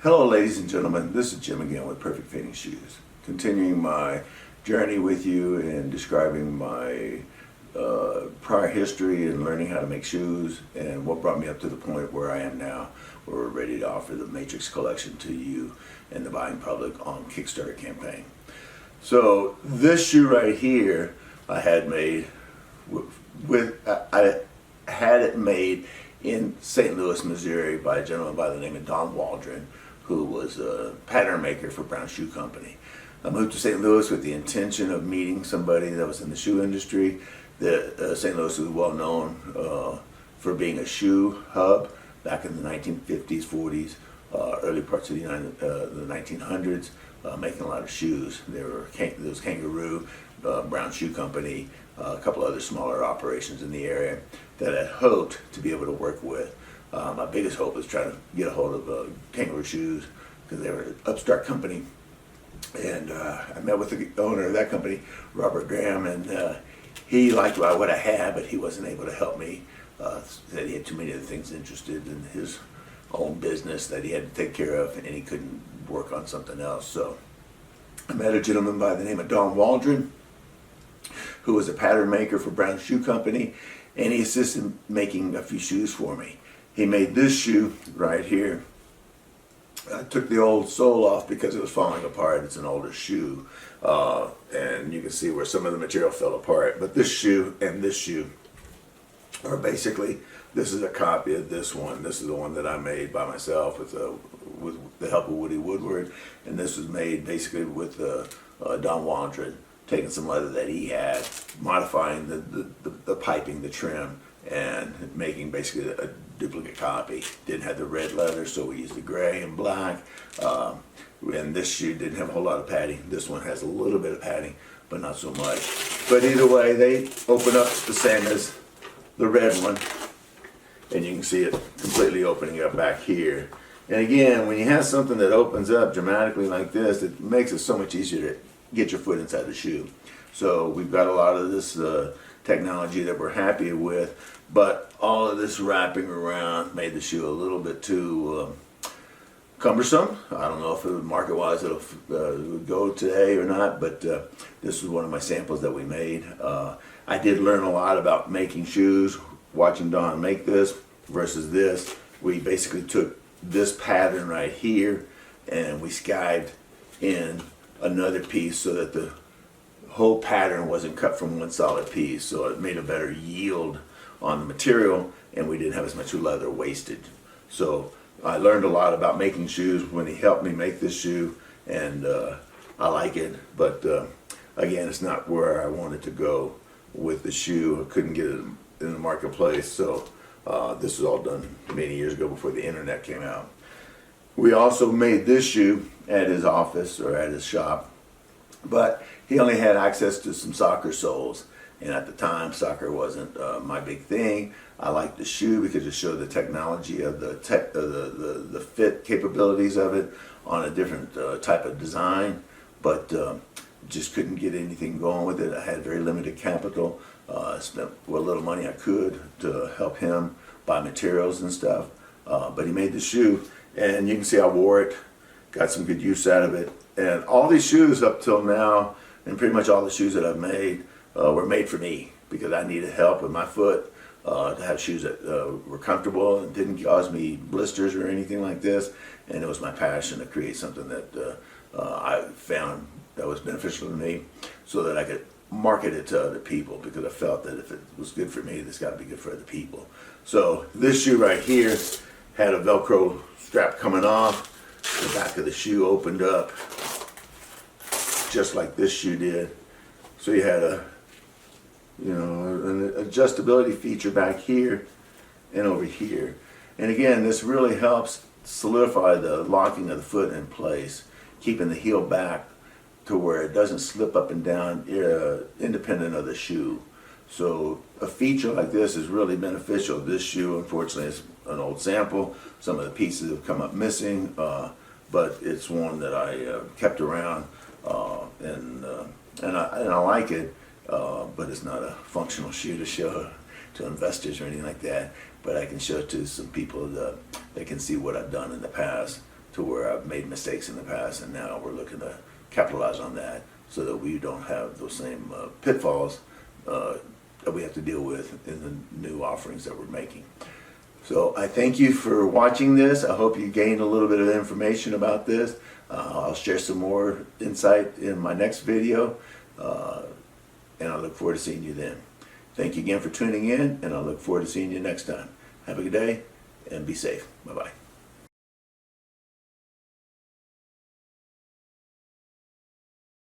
Hello ladies and gentlemen, this is Jim again with Perfect Fitting Shoes. Continuing my journey with you and describing my prior history and learning how to make shoes and what brought me up to the point where I am now, where we're ready to offer the Matrix collection to you and the buying public on Kickstarter campaign. So this shoe right here I had made I had it made in St. Louis, Missouri by a gentleman by the name of Don Waldren, who was a pattern maker for Brown Shoe Company. I moved to St. Louis with the intention of meeting somebody that was in the shoe industry. St. Louis was well known for being a shoe hub back in the 1950s, 40s, early parts of the 1900s, making a lot of shoes. There was Kangaroo, Brown Shoe Company, a couple other smaller operations in the area that I hoped to be able to work with. My biggest hope was trying to get a hold of Kangaroo shoes because they were an upstart company. And I met with the owner of that company, Robert Graham, and he liked what I had, but he wasn't able to help me. Said he had too many other things interested in his own business that he had to take care of, and he couldn't work on something else. So I met a gentleman by the name of Don Waldren, who was a pattern maker for Brown Shoe Company, and he assisted making a few shoes for me. He made this shoe right here. I took the old sole off because it was falling apart. It's an older shoe, and you can see where some of the material fell apart. But this shoe and this shoe are basically, this is a copy of this one. This is the one that I made by myself with the help of Woody Woodward, and this was made basically with Don Waldren, taking some leather that he had, modifying the piping, the trim, and making basically a duplicate copy. Didn't have the red leather, so we used the gray and black. And this shoe didn't have a whole lot of padding. This one has a little bit of padding, but not so much. But either way, they open up the same as the red one, and you can see it completely opening up back here. And again, when you have something that opens up dramatically like this, it makes it so much easier to get your foot inside the shoe. So we've got a lot of this technology that we're happy with, but all of this wrapping around made the shoe a little bit too cumbersome. I don't know if market-wise it would go today or not, but this was one of my samples that we made. I did learn a lot about making shoes, watching Don make this versus this. We basically took this pattern right here and we skived in another piece so that the whole pattern wasn't cut from one solid piece, so it made a better yield on the material and we didn't have as much leather wasted. So I learned a lot about making shoes when he helped me make this shoe, and I like it, but again, it's not where I wanted to go with the shoe. I couldn't get it in the marketplace, so this was all done many years ago before the internet came out. We also made this shoe at his office or at his shop, but he only had access to some soccer soles, and at the time soccer wasn't my big thing. I liked the shoe because it showed the technology of the fit capabilities of it on a different type of design, but just couldn't get anything going with it. I had very limited capital. I spent what little money I could to help him buy materials and stuff, but he made the shoe, and you can see I wore it, got some good use out of it. And all these shoes up till now, and pretty much all the shoes that I've made, were made for me because I needed help with my foot, to have shoes that were comfortable and didn't cause me blisters or anything like this. And it was my passion to create something that I found that was beneficial to me so that I could market it to other people, because I felt that if it was good for me, it's got to be good for other people. So this shoe right here had a Velcro strap coming off. The back of the shoe opened up just like this shoe did. So you had an adjustability feature back here and over here. And again, this really helps solidify the locking of the foot in place, keeping the heel back to where it doesn't slip up and down independent of the shoe. So a feature like this is really beneficial. This shoe, unfortunately, is an old sample. Some of the pieces have come up missing, but it's one that I kept around, and I like it, but it's not a functional shoe to show to investors or anything like that. But I can show it to some people that can see what I've done in the past to where I've made mistakes in the past, and now we're looking to capitalize on that so that we don't have those same pitfalls that we have to deal with in the new offerings that we're making. So I thank you for watching this. I hope you gained a little bit of information about this. I'll share some more insight in my next video, and I look forward to seeing you then. Thank you again for tuning in, and I look forward to seeing you next time. Have a good day, and be safe. Bye-bye.